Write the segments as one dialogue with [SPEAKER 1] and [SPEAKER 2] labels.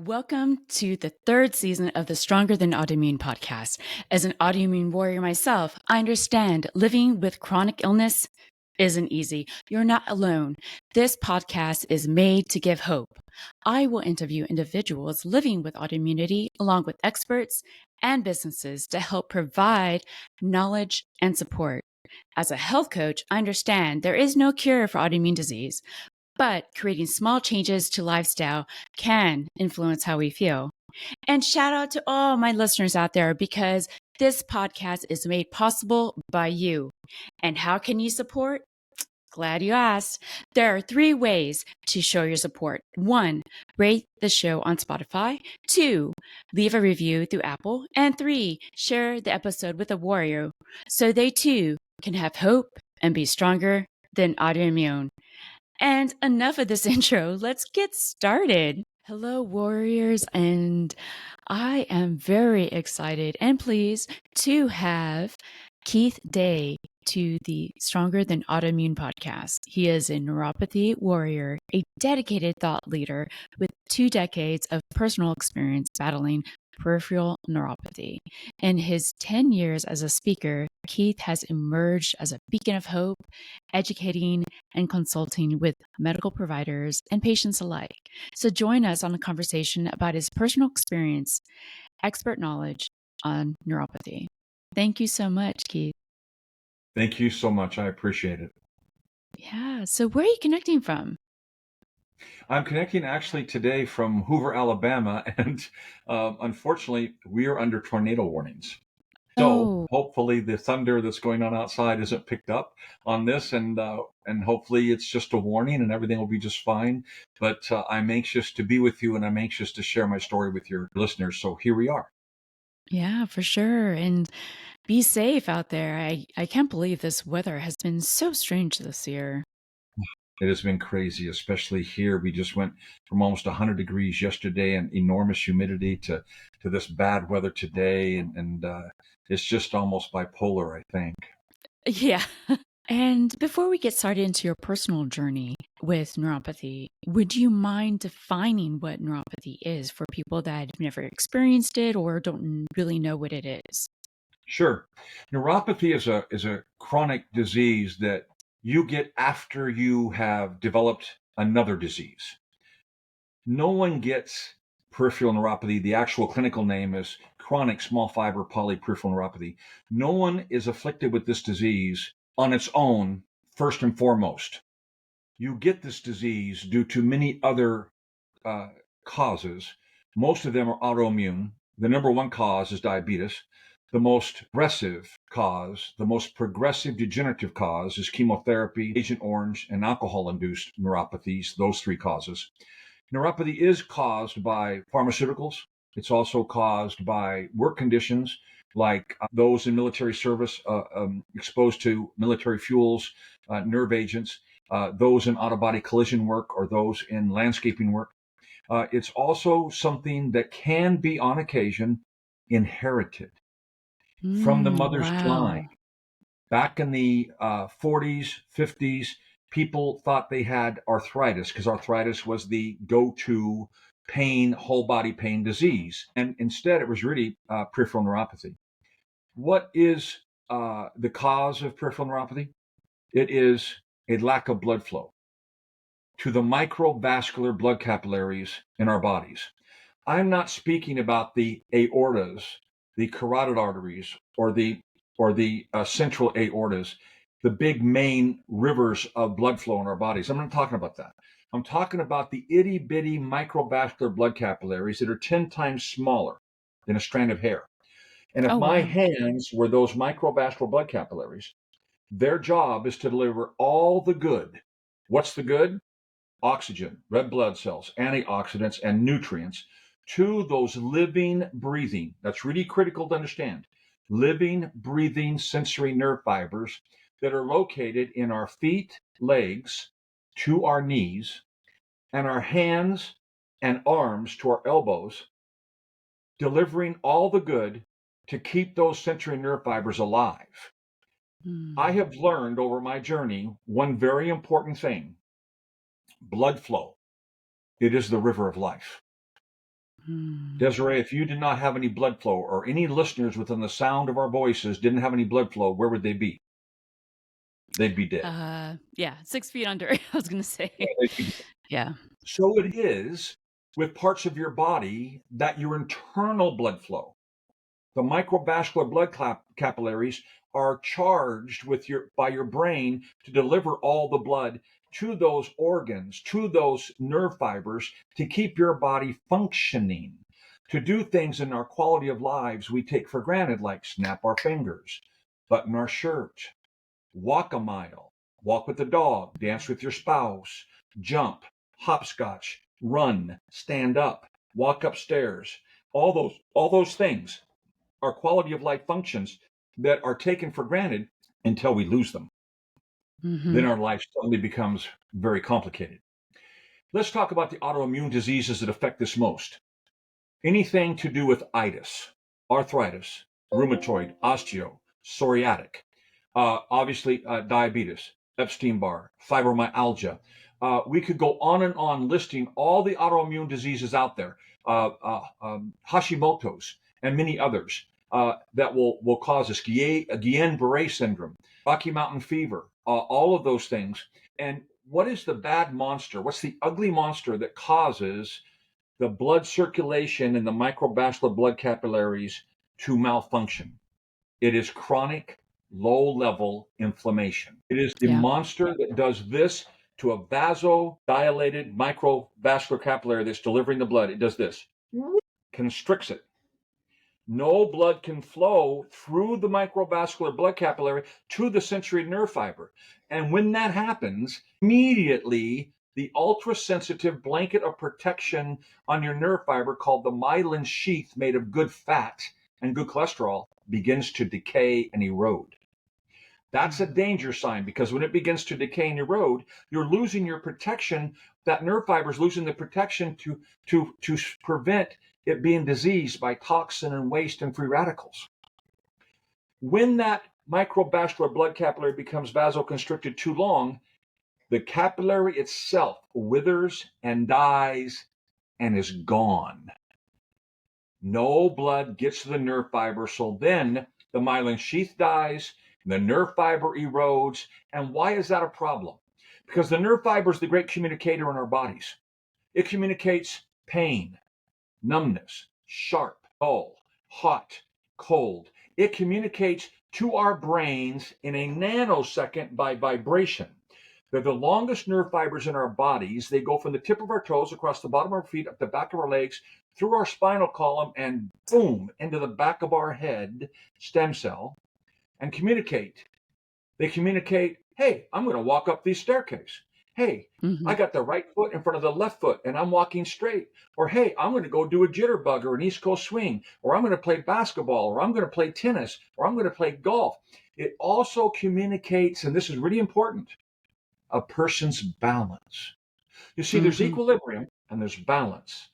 [SPEAKER 1] Welcome to the third season of the Stronger Than Autoimmune podcast. As an autoimmune warrior myself, I understand living with chronic illness isn't easy. You're not alone. This podcast is made to give hope. I will interview individuals living with autoimmunity along with experts and businesses to help provide knowledge and support. As a health coach, I understand there is no cure for autoimmune disease, but creating small changes to lifestyle can influence how we feel. And shout out to all my listeners out there because this podcast is made possible by you. And how can you support? Glad you asked. There are 3 ways to show your support. 1, rate the show on Spotify. 2, leave a review through Apple. And 3, share the episode with a warrior so they too can have hope and be stronger than autoimmune. And enough of this intro. Let's get started. Hello, warriors. And I am very excited and pleased to have Keith Day to the Stronger Than Autoimmune podcast. He is a neuropathy warrior, a dedicated thought leader with 2 decades of personal experience battling peripheral neuropathy. In his 10 years as a speaker, Keith has emerged as a beacon of hope, educating and consulting with medical providers and patients alike. So join us on a conversation about his personal experience, expert knowledge on neuropathy. Thank you so much, Keith.
[SPEAKER 2] Thank you so much. I appreciate it.
[SPEAKER 1] Yeah. So where are you connecting from?
[SPEAKER 2] I'm connecting actually today from Hoover, Alabama, and unfortunately, we are under tornado warnings. So hopefully the thunder that's going on outside isn't picked up on this, and hopefully it's just a warning and everything will be just fine. But I'm anxious to be with you, and I'm anxious to share my story with your listeners. So here we are.
[SPEAKER 1] Yeah, for sure. And be safe out there. I can't believe this weather has been so strange this year.
[SPEAKER 2] It has been crazy, especially here. We just went from almost 100 degrees yesterday and enormous humidity to this bad weather today. And it's just almost bipolar, I think.
[SPEAKER 1] Yeah. And before we get started into your personal journey with neuropathy, would you mind defining what neuropathy is for people that have never experienced it or don't really know what it is?
[SPEAKER 2] Sure. Neuropathy is a chronic disease that you get after you have developed another disease. No one gets peripheral neuropathy. The actual clinical name is chronic small fiber polyperipheral neuropathy. No one is afflicted with this disease on its own, first and foremost. You get this disease due to many other causes. Most of them are autoimmune. The number one cause is diabetes. The most aggressive cause, the most progressive degenerative cause is chemotherapy, Agent Orange, and alcohol-induced neuropathies, those 3 causes. Neuropathy is caused by pharmaceuticals. It's also caused by work conditions like those in military service exposed to military fuels, nerve agents, those in auto-body collision work, or those in landscaping work. It's also something that can be, on occasion, inherited from the mother's line. Back in the 40s, 50s, people thought they had arthritis because arthritis was the go-to pain, whole body pain disease. And instead, it was really peripheral neuropathy. What is the cause of peripheral neuropathy? It is a lack of blood flow to the microvascular blood capillaries in our bodies. I'm not speaking about the aortas, the carotid arteries, or the central aortas, the big main rivers of blood flow in our bodies. I'm not talking about that. I'm talking about the itty bitty microvascular blood capillaries that are 10 times smaller than a strand of hair. And if my hands were those microvascular blood capillaries, their job is to deliver all the good. What's the good? Oxygen, red blood cells, antioxidants, and nutrients to those living, breathing, that's really critical to understand, living, breathing sensory nerve fibers that are located in our feet, legs, to our knees, and our hands and arms to our elbows, delivering all the good to keep those sensory nerve fibers alive. I have learned over my journey one very important thing: blood flow. It is the river of life. Desiree, if you did not have any blood flow, or any listeners within the sound of our voices didn't have any blood flow, where would they be? They'd be dead.
[SPEAKER 1] Yeah, 6 feet under, I was going to say.
[SPEAKER 2] They'd be dead.
[SPEAKER 1] Yeah.
[SPEAKER 2] So it is with parts of your body that your internal blood flow, the microvascular blood capillaries, are charged by your brain to deliver all the blood to those organs, to those nerve fibers, to keep your body functioning, to do things in our quality of lives we take for granted, like snap our fingers, button our shirt, walk a mile, walk with the dog, dance with your spouse, jump, hopscotch, run, stand up, walk upstairs. All those things are quality of life functions that are taken for granted until we lose them. Then our life suddenly becomes very complicated. Let's talk about the autoimmune diseases that affect us most. Anything to do with itis, arthritis, rheumatoid, osteo, psoriatic, obviously diabetes, Epstein-Barr, fibromyalgia. We could go on and on listing all the autoimmune diseases out there, Hashimoto's, and many others that will cause us, Guillain-Barré syndrome, Rocky Mountain fever, all of those things. And what is the bad monster? What's the ugly monster that causes the blood circulation in the microvascular blood capillaries to malfunction? It is chronic low-level inflammation. It is the monster that does this to a vasodilated microvascular capillary that's delivering the blood. It does this, constricts it. No blood can flow through the microvascular blood capillary to the sensory nerve fiber. And when that happens, immediately the ultra-sensitive blanket of protection on your nerve fiber, called the myelin sheath, made of good fat and good cholesterol, begins to decay and erode. That's a danger sign, because when it begins to decay and erode, you're losing your protection. That nerve fiber is losing the protection to prevent it being diseased by toxin and waste and free radicals. When that microvascular blood capillary becomes vasoconstricted too long, the capillary itself withers and dies and is gone. No blood gets to the nerve fiber, so then the myelin sheath dies, the nerve fiber erodes. And why is that a problem? Because the nerve fiber is the great communicator in our bodies. It communicates pain, numbness, sharp, dull, hot, cold. It communicates to our brains in a nanosecond by vibration. They're the longest nerve fibers in our bodies. They go from the tip of our toes across the bottom of our feet, up the back of our legs, through our spinal column, and boom, into the back of our head, stem cell, and communicate. They communicate, hey, I'm going to walk up this staircase. Hey, I got the right foot in front of the left foot and I'm walking straight. Or, hey, I'm going to go do a jitterbug or an East Coast swing. Or I'm going to play basketball. Or I'm going to play tennis. Or I'm going to play golf. It also communicates, and this is really important, a person's balance. You see, there's equilibrium and there's balance.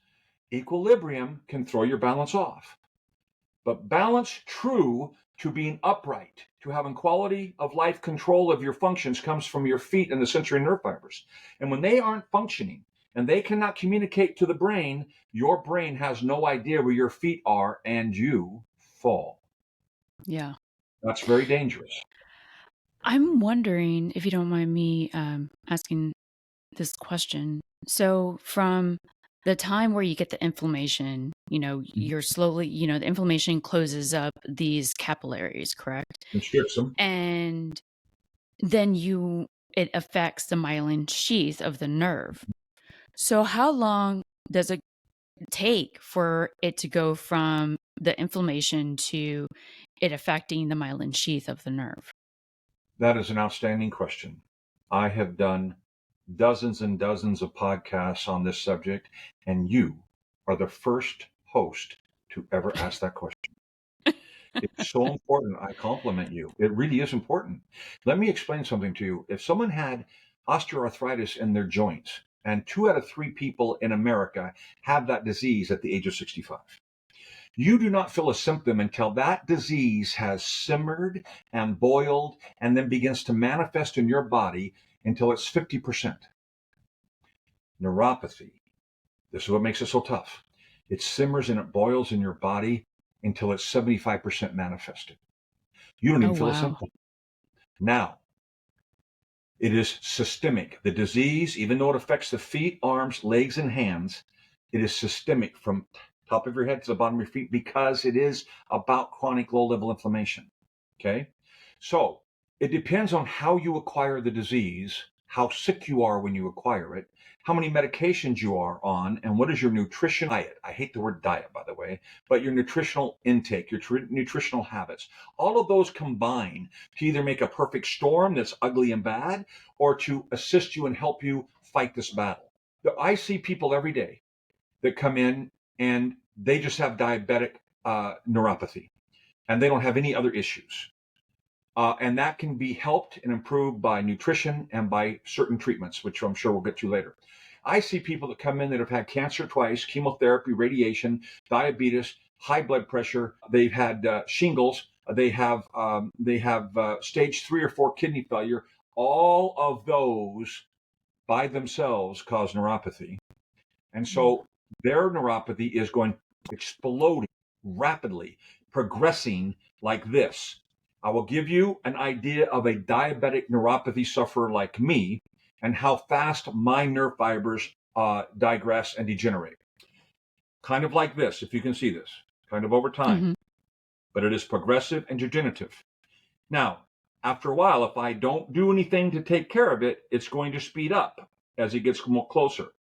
[SPEAKER 2] Equilibrium can throw your balance off. But balance, true to being upright, to having quality of life control of your functions, comes from your feet and the sensory nerve fibers. And when they aren't functioning and they cannot communicate to the brain, your brain has no idea where your feet are and you fall.
[SPEAKER 1] Yeah.
[SPEAKER 2] That's very dangerous.
[SPEAKER 1] I'm wondering, if you don't mind me asking this question. So from the time where you get the inflammation, you're slowly, the inflammation closes up these capillaries, correct?
[SPEAKER 2] Constricts them.
[SPEAKER 1] And then it affects the myelin sheath of the nerve. So how long does it take for it to go from the inflammation to it affecting the myelin sheath of the nerve?
[SPEAKER 2] That is an outstanding question. I have done dozens and dozens of podcasts on this subject, and you are the first host to ever ask that question. It's so important. I compliment you. It really is important. Let me explain something to you. If someone had osteoarthritis in their joints, and 2 out of 3 people in America have that disease at the age of 65, you do not feel a symptom until that disease has simmered and boiled and then begins to manifest in your body until it's 50%. Neuropathy, this is what makes it so tough. It simmers and it boils in your body until it's 75% manifested. You don't
[SPEAKER 1] Oh,
[SPEAKER 2] even feel a
[SPEAKER 1] wow.
[SPEAKER 2] symptom. Now, it is systemic. The disease, even though it affects the feet, arms, legs, and hands, it is systemic from top of your head to the bottom of your feet because it is about chronic low-level inflammation. Okay? So it depends on how you acquire the disease, how sick you are when you acquire it, how many medications you are on, and what is your nutrition diet. I hate the word diet, by the way, but your nutritional intake, your nutritional habits. All of those combine to either make a perfect storm that's ugly and bad, or to assist you and help you fight this battle. I see people every day that come in and they just have diabetic neuropathy and they don't have any other issues. And that can be helped and improved by nutrition and by certain treatments, which I'm sure we'll get to later. I see people that come in that have had cancer twice, chemotherapy, radiation, diabetes, high blood pressure. They've had shingles. They have stage 3 or 4 kidney failure. All of those by themselves cause neuropathy. And so their neuropathy is going exploding rapidly, progressing like this. I will give you an idea of a diabetic neuropathy sufferer like me and how fast my nerve fibers digress and degenerate. Kind of like this, if you can see this, kind of over time,
[SPEAKER 1] Hmm.
[SPEAKER 2] but it is progressive and degenerative. Now, after a while, if I don't do anything to take care of it, it's going to speed up as it gets closer.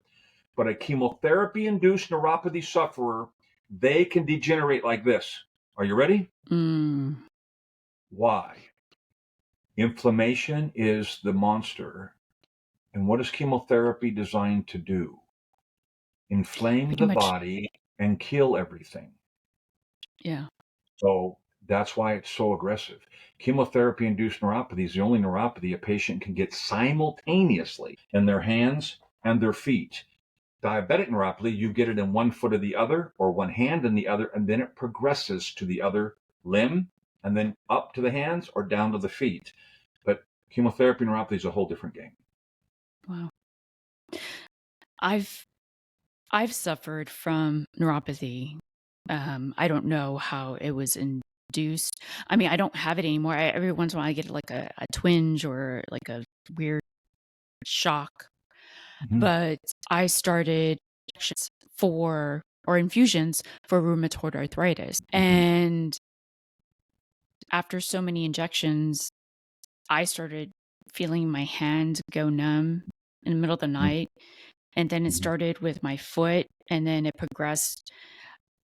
[SPEAKER 2] But a chemotherapy-induced neuropathy sufferer, they can degenerate like this. Are you ready?
[SPEAKER 1] Mm.
[SPEAKER 2] Why? Inflammation is the monster. And what is chemotherapy designed to do? Inflame
[SPEAKER 1] Pretty
[SPEAKER 2] the
[SPEAKER 1] much.
[SPEAKER 2] body and kill everything.
[SPEAKER 1] Yeah.
[SPEAKER 2] So that's why it's so aggressive. Chemotherapy-induced neuropathy is the only neuropathy a patient can get simultaneously in their hands and their feet. Diabetic neuropathy, you get it in one foot or the other, or one hand and the other, and then it progresses to the other limb, and then up to the hands or down to the feet. But chemotherapy neuropathy is a whole different game.
[SPEAKER 1] Wow. I've I've suffered from neuropathy. I don't know how it was induced. I mean, I don't have it anymore. Every once in a while, I get like a twinge or like a weird shock.
[SPEAKER 2] Mhm.
[SPEAKER 1] But I started injections for or infusions for rheumatoid arthritis. And after so many injections, I started feeling my hand go numb in the middle of the
[SPEAKER 2] Mhm.
[SPEAKER 1] night. And then it
[SPEAKER 2] Mhm.
[SPEAKER 1] started with my foot, and then it progressed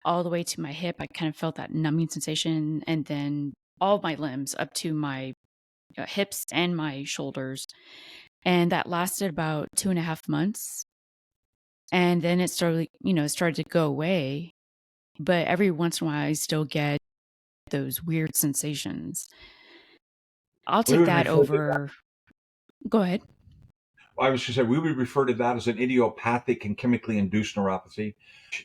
[SPEAKER 1] all the way to my hip. I kind of felt that numbing sensation, and then all of my limbs up to my hips and my shoulders. And that lasted about 2.5 months. And then it started, started to go away. But every once in a while, I still get those weird sensations. I'll
[SPEAKER 2] We
[SPEAKER 1] take
[SPEAKER 2] would
[SPEAKER 1] that
[SPEAKER 2] refer to that.
[SPEAKER 1] over. Go ahead.
[SPEAKER 2] I was going to say we would refer to that as an idiopathic and chemically induced neuropathy,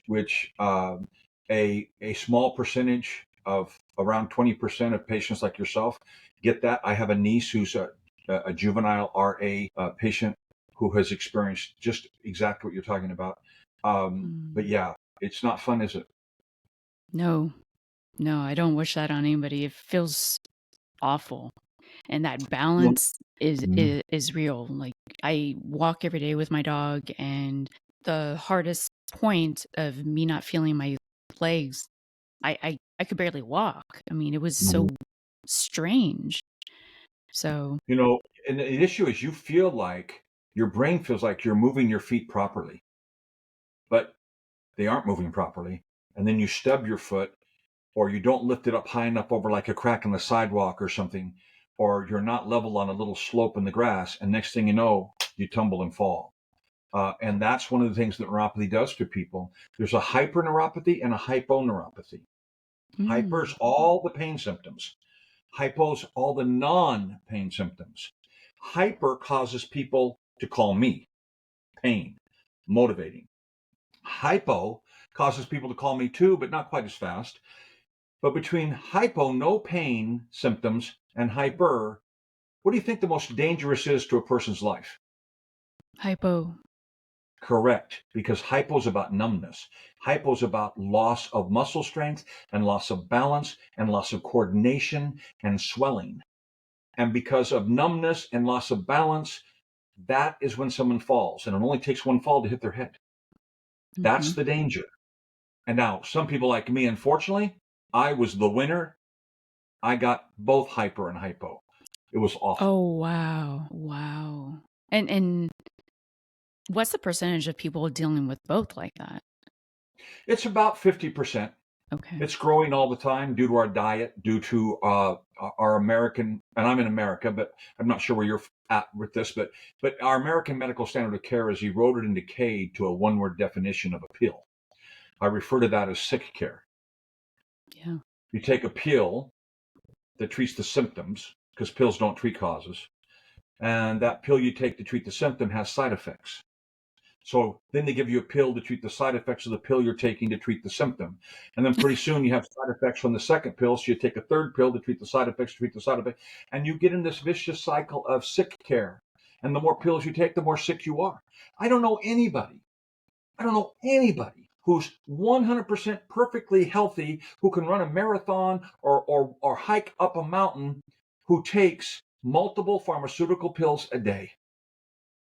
[SPEAKER 2] which a small percentage of around 20% of patients like yourself get that. I have a niece who's a juvenile RA patient who has experienced just exactly what you're talking about. But
[SPEAKER 1] Mm,
[SPEAKER 2] yeah, it's not fun, is it?
[SPEAKER 1] no, no, I don't wish that on anybody. It feels awful. And that
[SPEAKER 2] Well,
[SPEAKER 1] balance is,
[SPEAKER 2] mm,
[SPEAKER 1] is is real. Like, I walk every day with my dog, and the hardest point of me not feeling my legs, I could barely walk. I mean, it was so
[SPEAKER 2] mhm.
[SPEAKER 1] strange. So,
[SPEAKER 2] You know, and the issue is you feel like your brain feels like you're moving your feet properly, but they aren't moving properly. And then you stub your foot, or you don't lift it up high enough over like a crack in the sidewalk or something, or you're not level on a little slope in the grass. And next thing you know, you tumble and fall. And that's one of the things that neuropathy does to people. There's a hyperneuropathy and a hyponeuropathy.
[SPEAKER 1] mm,
[SPEAKER 2] Hyper's all the pain symptoms. Hypo's all the non-pain symptoms. Hyper causes people to call me pain, motivating. Hypo causes people to call me too, but not quite as fast. But between hypo, no pain symptoms, and hyper, what do you think the most dangerous is to a person's life?
[SPEAKER 1] hypo.
[SPEAKER 2] Correct, because hypo is about numbness. Hypo is about loss of muscle strength and loss of balance and loss of coordination and swelling. And because of numbness and loss of balance, that is when someone falls. And it only takes one fall to hit their head. That's the danger. And now, some people like me, unfortunately, I was the winner. I got both hyper and hypo. It was awful.
[SPEAKER 1] Oh, wow. Wow. And what's the percentage of people dealing with both like that?
[SPEAKER 2] It's about 50%.
[SPEAKER 1] Okay.
[SPEAKER 2] It's growing all the time due to our diet, due to our American, and I'm in America, but I'm not sure where you're at with this, but our American medical standard of care is eroded and decayed to a one-word definition of a pill. I refer to that as sick care.
[SPEAKER 1] Yeah.
[SPEAKER 2] You take a pill that treats the symptoms, because pills don't treat causes, and that pill you take to treat the symptom has side effects. So then they give you a pill to treat the side effects of the pill you're taking to treat the symptom. And then pretty soon you have side effects from the second pill. So you take a third pill to treat the side effects, and you get in this vicious cycle of sick care. And the more pills you take, the more sick you are. I don't know anybody who's 100% perfectly healthy, who can run a marathon or hike up a mountain, who takes multiple pharmaceutical pills a day.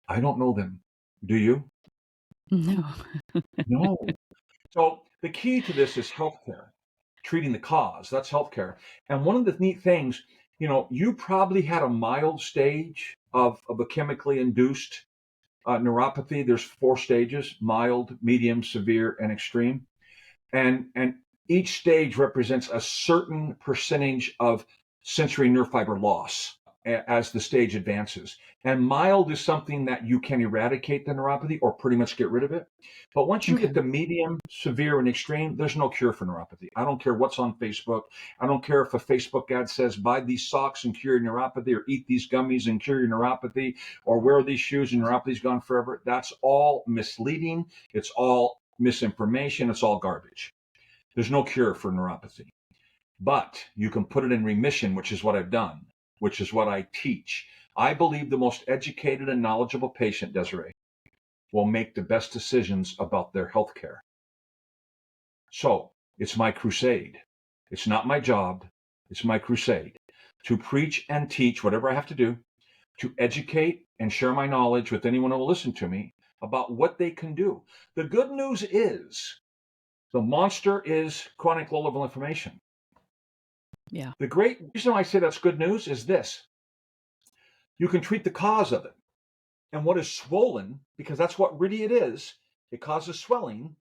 [SPEAKER 2] I don't know them. Do you?
[SPEAKER 1] No.
[SPEAKER 2] No. So the key to this is healthcare, treating the cause. That's healthcare. And one of the neat things, you probably had a mild stage of a chemically induced neuropathy. There's 4 stages: mild, medium, severe, and extreme. And each stage represents a certain percentage of sensory nerve fiber loss as the stage advances. And mild is something that you can eradicate the neuropathy or pretty much get rid of it. But once you
[SPEAKER 1] Okay.
[SPEAKER 2] get the medium, severe, and extreme, there's no cure for neuropathy. I don't care what's on Facebook. I don't care if a Facebook ad says buy these socks and cure your neuropathy, or eat these gummies and cure your neuropathy, or wear these shoes and neuropathy's gone forever. That's all misleading. It's all misinformation. It's all garbage. There's no cure for neuropathy. But you can put it in remission, which is what I've done, which is what I teach. I believe the most educated and knowledgeable patient, Desiree, will make the best decisions about their health care. So it's my crusade. It's not my job. It's my crusade to preach and teach whatever I have to do, to educate and share my knowledge with anyone who will listen to me about what they can do. The good news is the monster is chronic low-level inflammation.
[SPEAKER 1] Yeah.
[SPEAKER 2] The great reason I say that's good news is this: you can treat the cause of it. And what is swollen, because that's what really it is, it causes swelling,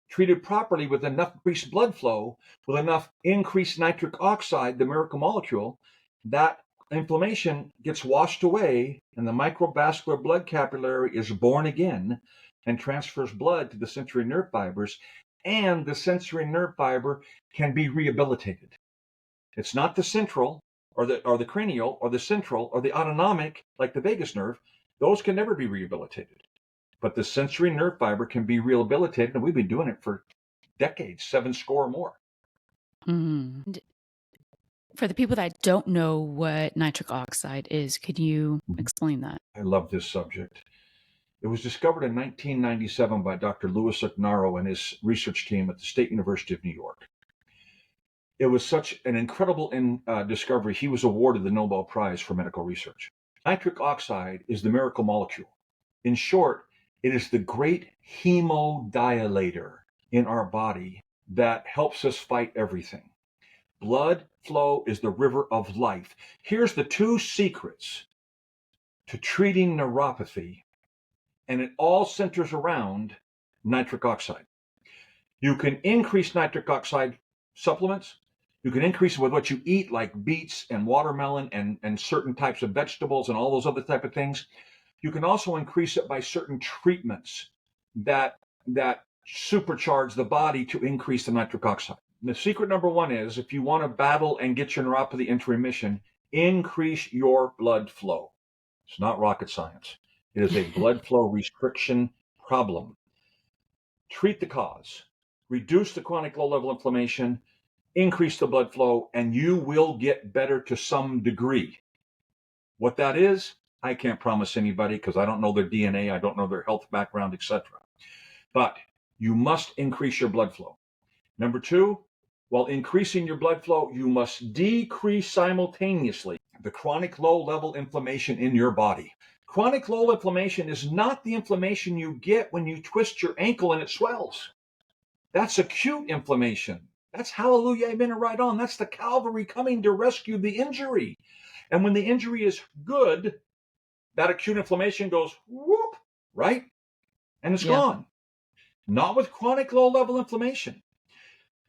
[SPEAKER 2] treated properly with enough increased blood flow, with enough increased nitric oxide, the miracle molecule, that inflammation gets washed away and the microvascular blood capillary is born again and transfers blood to the sensory nerve fibers, and the sensory nerve fiber can be rehabilitated. It's not the central or the cranial or the central or the autonomic, like the vagus nerve. Those can never be rehabilitated. But the sensory nerve fiber can be rehabilitated, and we've been doing it for decades, 7 score or more.
[SPEAKER 1] And for the people that don't know what nitric oxide is, could you explain that?
[SPEAKER 2] I love this subject. It was discovered in 1997 by Dr. Louis Ignarro and his research team at the State University of New York. It was such an incredible discovery, he was awarded the Nobel Prize for medical research. Nitric oxide is the miracle molecule. In short, it is the great hemodilator in our body that helps us fight everything. Blood flow is the river of life. Here's the 2 secrets to treating neuropathy, and it all centers around nitric oxide. You can increase nitric oxide supplements. You can increase it with what you eat, like beets and watermelon and certain types of vegetables and all those other type of things. You can also increase it by certain treatments that supercharge the body to increase the nitric oxide. The secret number 1 is, if you want to battle and get your neuropathy into remission, increase your blood flow. It's not rocket science. It is a blood flow restriction problem. Treat the cause. Reduce the chronic low-level inflammation, increase the blood flow, and you will get better to some degree. What that is, I can't promise anybody because I don't know their DNA, I don't know their health background, etc. But you must increase your blood flow. Number two, while increasing your blood flow, you must decrease simultaneously the chronic low-level inflammation in your body. Chronic low inflammation is not the inflammation you get when you twist your ankle and it swells. That's acute inflammation. That's hallelujah, amen, and right on. That's the Calvary coming to rescue the injury. And when the injury is good, that acute inflammation goes whoop, right? And it's
[SPEAKER 1] Yeah.
[SPEAKER 2] gone. Not with chronic low-level inflammation.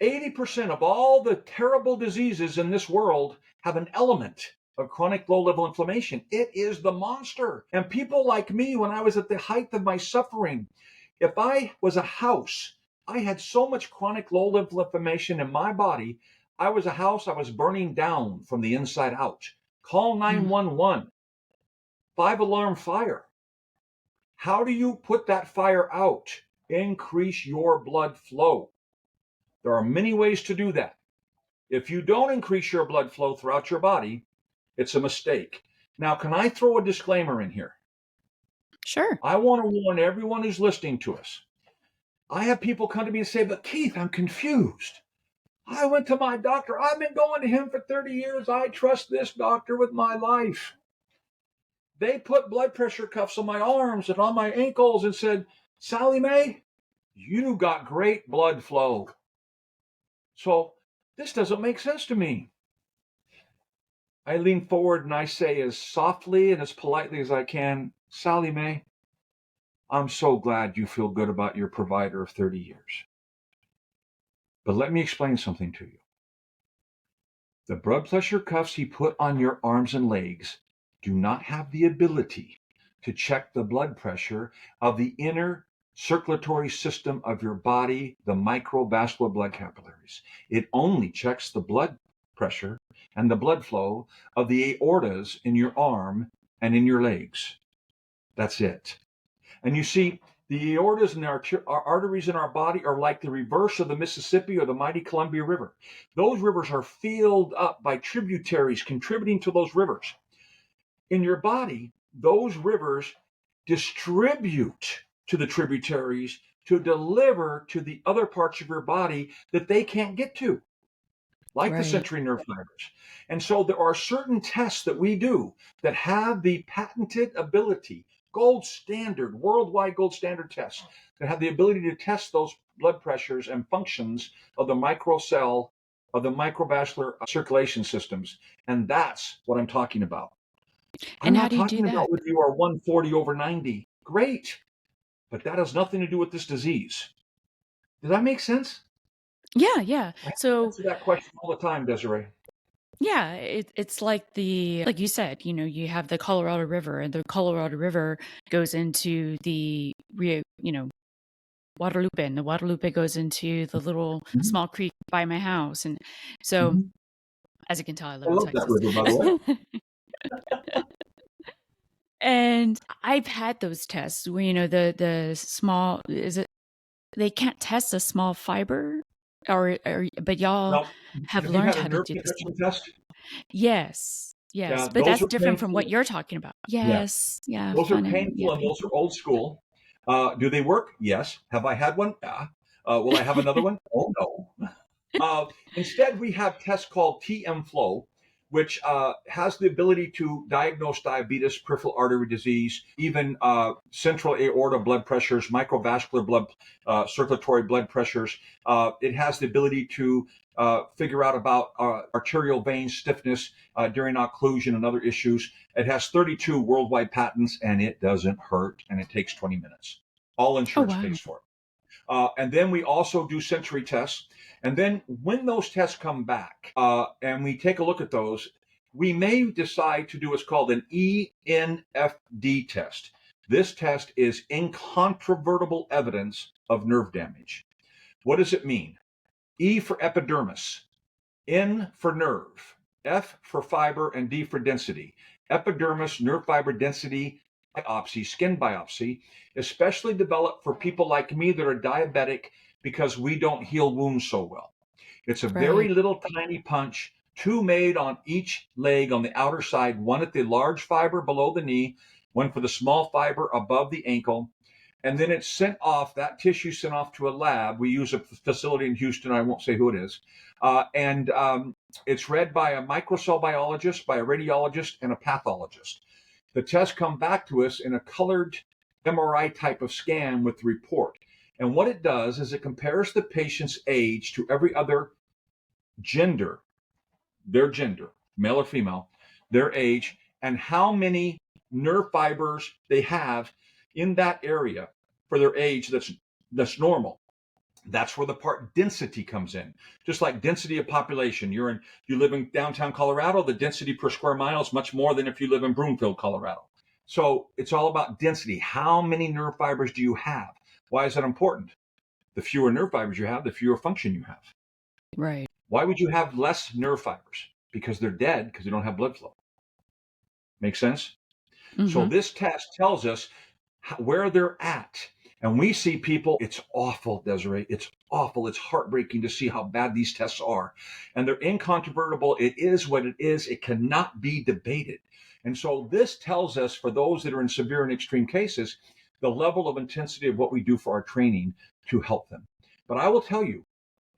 [SPEAKER 2] 80% of all the terrible diseases in this world have an element of chronic low-level inflammation. It is the monster. And people like me, when I was at the height of my suffering, if I was a house, I had so much chronic low-level inflammation in my body, I was a house I was burning down from the inside out. Call 911. 5-alarm fire. How do you put that fire out? Increase your blood flow. There are many ways to do that. If you don't increase your blood flow throughout your body, it's a mistake. Now, can I throw a disclaimer in here?
[SPEAKER 1] Sure.
[SPEAKER 2] I want to warn everyone who's listening to us. I have people come to me and say, but Keith, I'm confused. I went to my doctor. I've been going to him for 30 years. I trust this doctor with my life. They put blood pressure cuffs on my arms and on my ankles and said, Sally Mae, you got great blood flow. So this doesn't make sense to me. I lean forward and I say as softly and as politely as I can, Sally Mae, I'm so glad you feel good about your provider of 30 years. But let me explain something to you. The blood pressure cuffs he put on your arms and legs do not have the ability to check the blood pressure of the inner circulatory system of your body, the microvascular blood capillaries. It only checks the blood pressure and the blood flow of the aortas in your arm and in your legs. That's it. And you see, the aortas and our arteries in our body are like the reverse of the Mississippi or the mighty Columbia River. Those rivers are filled up by tributaries contributing to those rivers. In your body, those rivers distribute to the tributaries to deliver to the other parts of your body that they can't get to, like the
[SPEAKER 1] Right.
[SPEAKER 2] sensory nerve fibers. And so there are certain tests that we do that have the patented ability, gold standard, worldwide gold standard tests, that have the ability to test those blood pressures and functions of the microcell, of the microvascular circulation systems. And that's what I'm talking about. I'm
[SPEAKER 1] And how
[SPEAKER 2] not
[SPEAKER 1] do you do
[SPEAKER 2] talking
[SPEAKER 1] that?
[SPEAKER 2] about whether you are 140 over 90. Great. But that has nothing to do with this disease. Does that make sense?
[SPEAKER 1] Yeah, yeah.
[SPEAKER 2] I
[SPEAKER 1] So
[SPEAKER 2] answer that question all the time, Desiree.
[SPEAKER 1] yeah, it's like like you said, you have the Colorado River, and the Colorado River goes into the Rio, Guadalupe, and the Guadalupe goes into the little
[SPEAKER 2] Mhm.
[SPEAKER 1] small creek by my house. And so,
[SPEAKER 2] Mhm.
[SPEAKER 1] as you can tell, I
[SPEAKER 2] I
[SPEAKER 1] live in
[SPEAKER 2] love that
[SPEAKER 1] Texas.
[SPEAKER 2] river, by the way.
[SPEAKER 1] And I've had those tests where, the small, they can't test a small fiber, but y'all
[SPEAKER 2] Now,
[SPEAKER 1] have
[SPEAKER 2] have you
[SPEAKER 1] learned
[SPEAKER 2] had a
[SPEAKER 1] how to
[SPEAKER 2] nerve
[SPEAKER 1] do this.
[SPEAKER 2] conduction test?
[SPEAKER 1] Yes, yes,
[SPEAKER 2] Yeah,
[SPEAKER 1] but
[SPEAKER 2] those
[SPEAKER 1] that's
[SPEAKER 2] are
[SPEAKER 1] different from what
[SPEAKER 2] painful.
[SPEAKER 1] you're talking about.
[SPEAKER 2] Yeah,
[SPEAKER 1] Yes, yeah,
[SPEAKER 2] those are
[SPEAKER 1] fun and yeah,
[SPEAKER 2] painful and those are
[SPEAKER 1] painful.
[SPEAKER 2] old school. Do they work? Yes. Have I had one? Yeah. Will I have another one? Oh, no. Instead, we have tests called TM Flow, which has the ability to diagnose diabetes, peripheral artery disease, even central aorta blood pressures, microvascular blood, circulatory blood pressures. It has the ability to figure out about arterial vein stiffness during occlusion and other issues. It has 32 worldwide patents, and it doesn't hurt, and it takes 20 minutes. All
[SPEAKER 1] Oh,
[SPEAKER 2] insurance
[SPEAKER 1] wow.
[SPEAKER 2] pays for it. And then we also do sensory tests. And then when those tests come back and we take a look at those, we may decide to do what's called an ENFD test. This test is incontrovertible evidence of nerve damage. What does it mean? E for epidermis, N for nerve, F for fiber, and D for density. Epidermis, nerve fiber density biopsy, skin biopsy, especially developed for people like me that are diabetic because we don't heal wounds so well. It's a very
[SPEAKER 1] Right.
[SPEAKER 2] little tiny punch 2 made on each leg on the outer side, one at the large fiber below the knee, one for the small fiber above the ankle. And then it's sent off, that tissue sent off to a lab. We use a facility in Houston, I won't say who it is. And it's read by a microcell biologist, by a radiologist, and a pathologist. The tests come back to us in a colored MRI type of scan with the report. And what it does is it compares the patient's age to every other gender, their gender, male or female, their age, and how many nerve fibers they have in that area for their age that's normal. That's where the part density comes in. Just like density of population. You live in downtown Colorado, the density per square mile is much more than if you live in Broomfield, Colorado. So it's all about density. How many nerve fibers do you have? Why is that important? The fewer nerve fibers you have, the fewer function you have.
[SPEAKER 1] Right.
[SPEAKER 2] Why would you have less nerve fibers? Because they're dead, because they don't have blood flow. Make sense?
[SPEAKER 1] Mm-hmm.
[SPEAKER 2] So this test tells us where they're at. And we see people, it's awful, Desiree. It's awful. It's heartbreaking to see how bad these tests are. And they're incontrovertible. It is what it is. It cannot be debated. And so this tells us, for those that are in severe and extreme cases, the level of intensity of what we do for our training to help them. But I will tell you,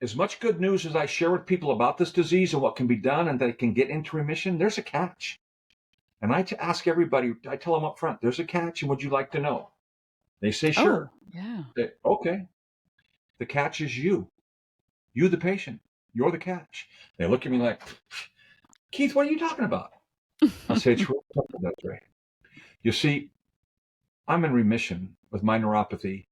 [SPEAKER 2] as much good news as I share with people about this disease and what can be done and that it can get into remission, there's a catch. And I ask everybody, I tell them up front, there's a catch, and would you like to know? They say, sure.
[SPEAKER 1] Oh, yeah.
[SPEAKER 2] Say, okay. The catch is you. You, the patient. You're the catch. They look at me like, Keith, what are you talking about? I say, it's real simple, that's right. You see, I'm in remission with my neuropathy,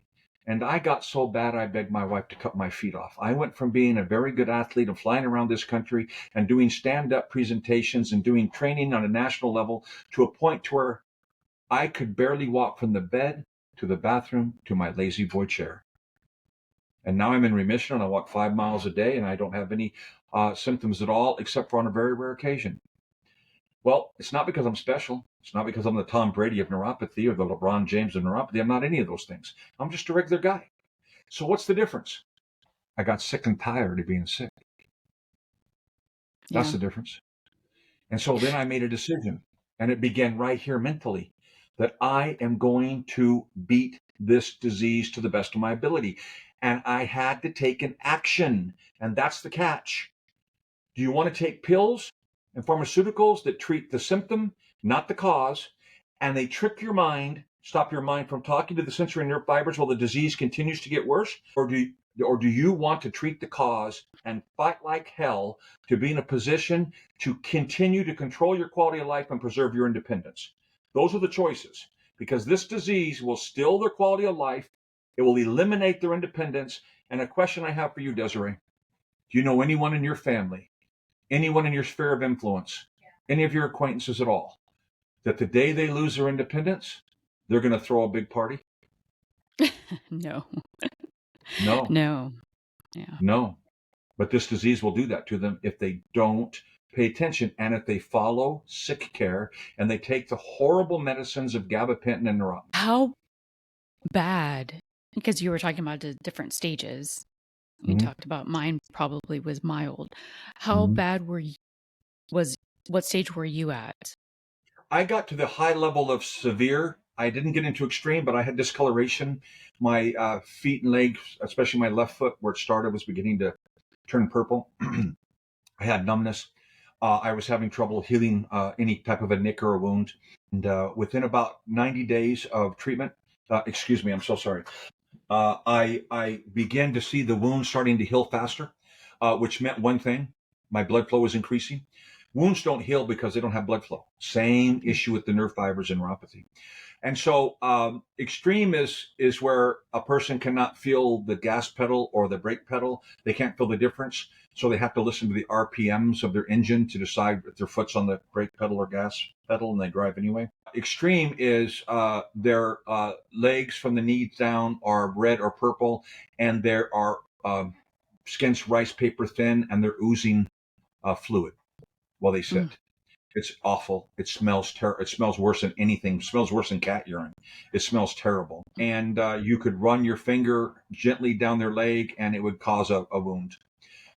[SPEAKER 2] and I got so bad I begged my wife to cut my feet off. I went from being a very good athlete and flying around this country and doing stand-up presentations and doing training on a national level to a point to where I could barely walk from the bed to the bathroom to my lazy boy chair. And now I'm in remission and I walk 5 miles a day and I don't have any symptoms at all, except for on a very rare occasion. Well, it's not because I'm special. It's not because I'm the Tom Brady of neuropathy or the LeBron James of neuropathy. I'm not any of those things. I'm just a regular guy. So what's the difference? I got sick and tired of being sick. That's the difference. And so then I made a decision, and it began right here mentally, that I am going to beat this disease to the best of my ability. And I had to take an action, and that's the catch. Do you want to take pills and pharmaceuticals that treat the symptom, not the cause, and they trick your mind, stop your mind from talking to the sensory nerve fibers while the disease continues to get worse? Or do you want to treat the cause and fight like hell to be in a position to continue to control your quality of life and preserve your independence? Those are the choices, because this disease will steal their quality of life. It will eliminate their independence. And a question I have for you, Desiree, do you know anyone in your family, anyone in your sphere of influence, any of your acquaintances at all, that the day they lose their independence, they're going to throw a big party?
[SPEAKER 1] No.
[SPEAKER 2] No.
[SPEAKER 1] No. Yeah.
[SPEAKER 2] No. But this disease will do that to them if they don't pay attention and if they follow sick care and they take the horrible medicines of gabapentin and neurontin.
[SPEAKER 1] How bad? Because you were talking about the different stages. You
[SPEAKER 2] Mhm.
[SPEAKER 1] talked about mine probably was mild. How
[SPEAKER 2] Mhm.
[SPEAKER 1] bad what stage were you at?
[SPEAKER 2] I got to the high level of severe. I didn't get into extreme, but I had discoloration. My feet and legs, especially my left foot, where it started, was beginning to turn purple. I had numbness. I was having trouble healing any type of a nick or a wound. And within about 90 days of treatment, excuse me, I'm so sorry. I began to see the wound starting to heal faster, which meant one thing: my blood flow was increasing. Wounds don't heal because they don't have blood flow. Same issue with the nerve fibers in neuropathy. And so extreme is where a person cannot feel the gas pedal or the brake pedal. They can't feel the difference. So they have to listen to the RPMs of their engine to decide if their foot's on the brake pedal or gas pedal, and they drive anyway. Extreme is their legs from the knees down are red or purple, and there are skin's rice paper thin, and they're oozing fluid while they sit. It's awful. It smells terrible. It smells worse than anything. It smells worse than cat urine. It smells terrible. And you could run your finger gently down their leg and it would cause a wound.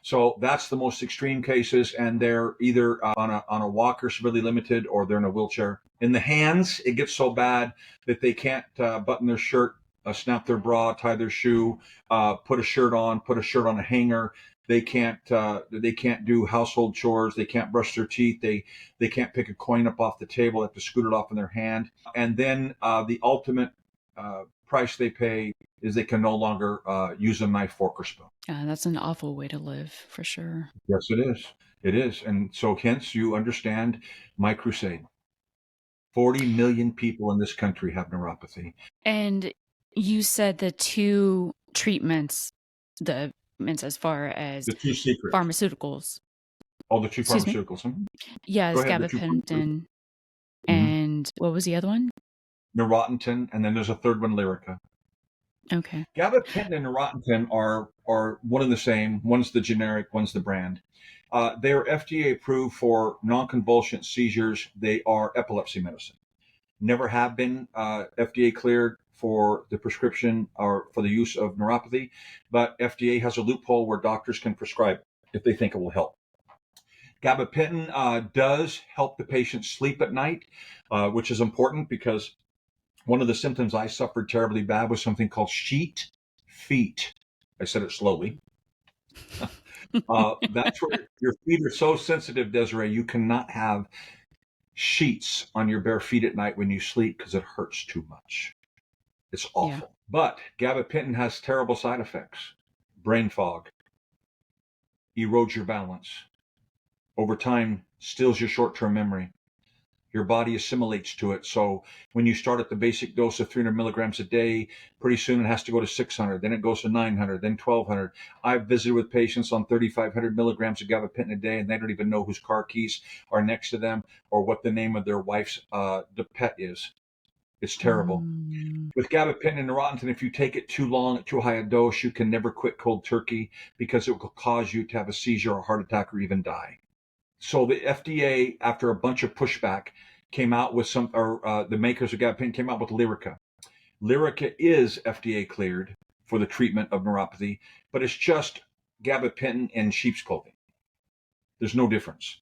[SPEAKER 2] So that's the most extreme cases, and they're either on a walker, severely limited, or they're in a wheelchair. In the hands, it gets so bad that they can't button their shirt, snap their bra, tie their shoe, put a shirt on a hanger. They can't do household chores. They can't brush their teeth. They can't pick a coin up off the table. They have to scoot it off in their hand. And then the ultimate price they pay is they can no longer use a knife, fork, or spoon.
[SPEAKER 1] Yeah, that's an awful way to live, for sure.
[SPEAKER 2] Yes, it is. It is. And so hence you understand my crusade. 40 million people in this country have neuropathy.
[SPEAKER 1] And you said the two treatments, the treatments as far as
[SPEAKER 2] The two secrets.
[SPEAKER 1] pharmaceuticals.
[SPEAKER 2] Oh, the two
[SPEAKER 1] Excuse me?
[SPEAKER 2] pharmaceuticals. Go
[SPEAKER 1] Yes,
[SPEAKER 2] ahead. The two
[SPEAKER 1] gabapentin.
[SPEAKER 2] Mhm.
[SPEAKER 1] And what was the other one?
[SPEAKER 2] Neurontin, and then there's a third one, Lyrica.
[SPEAKER 1] Okay.
[SPEAKER 2] Gabapentin and Neurontin are one and the same. One's the generic, one's the brand. They are FDA approved for non-convulsant seizures. They are epilepsy medicine. Never have been FDA cleared for the prescription or for the use of neuropathy, but FDA has a loophole where doctors can prescribe if they think it will help. Gabapentin does help the patient sleep at night, which is important because one of the symptoms I suffered terribly bad was something called sheet feet. I said it slowly. That's where your feet are so sensitive, Desiree, you cannot have sheets on your bare feet at night when you sleep because it hurts too much. It's
[SPEAKER 1] Yeah.
[SPEAKER 2] awful. But gabapentin has terrible side effects. Brain fog, erodes your balance. Over time, steals your short-term memory. Your body assimilates to it. So when you start at the basic dose of 300 milligrams a day, pretty soon it has to go to 600. Then it goes to 900, then 1200. I've visited with patients on 3,500 milligrams of gabapentin a day, and they don't even know whose car keys are next to them or what the name of their wife's pet is. It's terrible. With gabapentin and Neurontin, if you take it too long at too high a dose, you can never quit cold turkey because it will cause you to have a seizure or heart attack or even die. So the FDA, after a bunch of pushback, came out with the makers of gabapentin came out with Lyrica. Lyrica is FDA cleared for the treatment of neuropathy, but it's just gabapentin in sheep's clothing. There's no difference.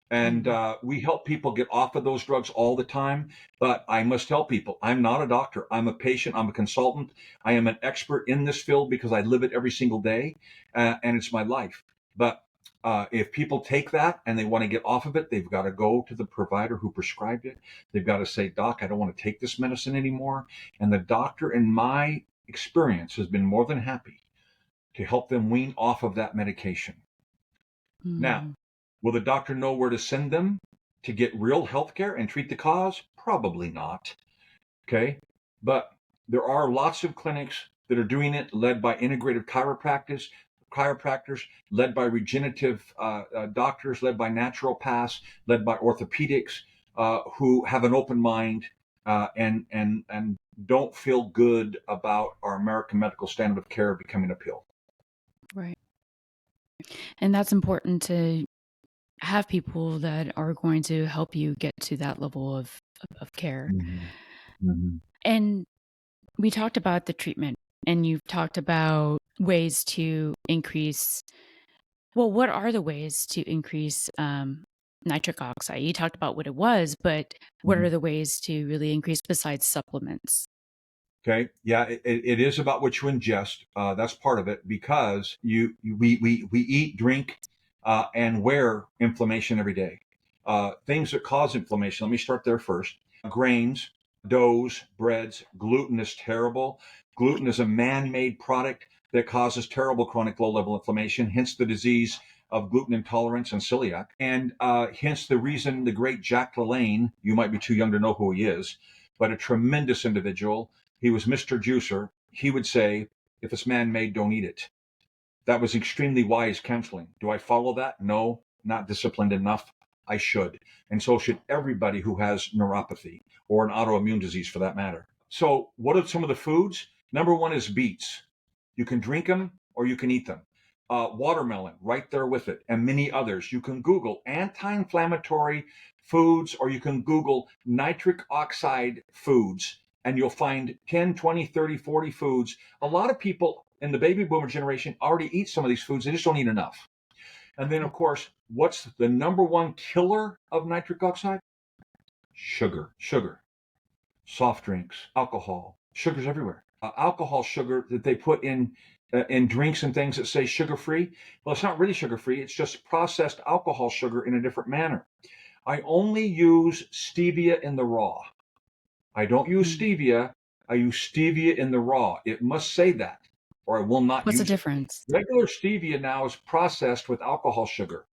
[SPEAKER 2] And we help people get off of those drugs all the time. But I must tell people, I'm not a doctor. I'm a patient. I'm a consultant. I am an expert in this field because I live it every single day, and it's my life. But if people take that and they want to get off of it, they've got to go to the provider who prescribed it. They've got to say, Doc, I don't want to take this medicine anymore. And the doctor, in my experience, has been more than happy to help them wean off of that medication. Now, will the doctor know where to send them to get real health care and treat the cause? Probably not. Okay. But there are lots of clinics that are doing it, led by integrative chiropractors, led by regenerative doctors, led by naturopaths, led by orthopedics, who have an open mind and don't feel good about our American medical standard of care becoming a pill.
[SPEAKER 1] Right. And that's important to have people that are going to help you get to that level of care. And we talked about the treatment, and you've talked about ways to increase. Well, what are the ways to increase nitric oxide? You talked about what it was, but what are the ways to really increase besides supplements?
[SPEAKER 2] Okay. Yeah, it is about what you ingest. That's part of it because we eat, drink, and wear inflammation every day. Things that cause inflammation. Let me start there first. Grains, doughs, breads. Gluten is terrible. Gluten is a man-made product that causes terrible chronic low-level inflammation. Hence the disease of gluten intolerance and celiac, and hence the reason the great Jack LaLanne. You might be too young to know who he is, but a tremendous individual. He was Mr. Juicer. He would say, if it's man-made, don't eat it. That was extremely wise counseling. Do I follow that? No, not disciplined enough. I should. And so should everybody who has neuropathy or an autoimmune disease for that matter. So what are some of the foods? Number one is beets. You can drink them or you can eat them. Watermelon, right there with it, and many others. You can Google anti-inflammatory foods or you can Google nitric oxide foods and you'll find 10, 20, 30, 40 foods. A lot of people in the baby boomer generation already eat some of these foods. They just don't eat enough. And then, of course, what's the number one killer of nitric oxide? Sugar, soft drinks, alcohol, sugars everywhere. Alcohol sugar that they put in drinks and things that say sugar-free. Well, it's not really sugar-free. It's just processed alcohol sugar in a different manner. I only use stevia in the raw. I don't use stevia. I use stevia in the raw. It must say that, or I will not
[SPEAKER 1] What's the
[SPEAKER 2] use it.
[SPEAKER 1] difference?
[SPEAKER 2] Regular stevia now is processed with alcohol sugar.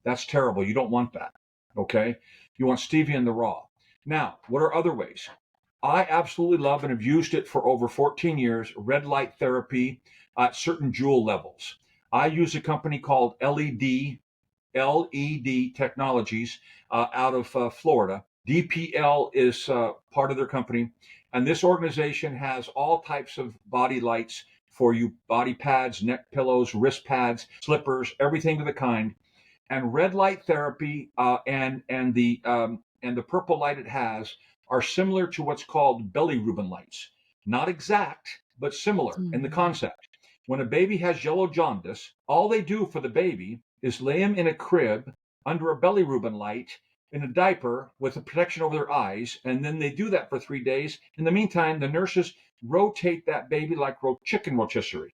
[SPEAKER 2] That's terrible. You don't want that. Okay? You want stevia in the raw. Now, what are other ways? I absolutely love and have used it for over 14 years, red light therapy at certain joule levels. I use a company called LED Technologies out of Florida. DPL is part of their company. And this organization has all types of body lights for you, body pads, neck pillows, wrist pads, slippers, everything of the kind. And red light therapy and the purple light it has are similar to what's called belly Rubin lights. Not exact, but similar in the concept. When a baby has yellow jaundice, all they do for the baby is lay him in a crib under a belly Rubin light in a diaper with a protection over their eyes, and then they do that for 3 days. In the meantime, the nurses rotate that baby like chicken rotisserie.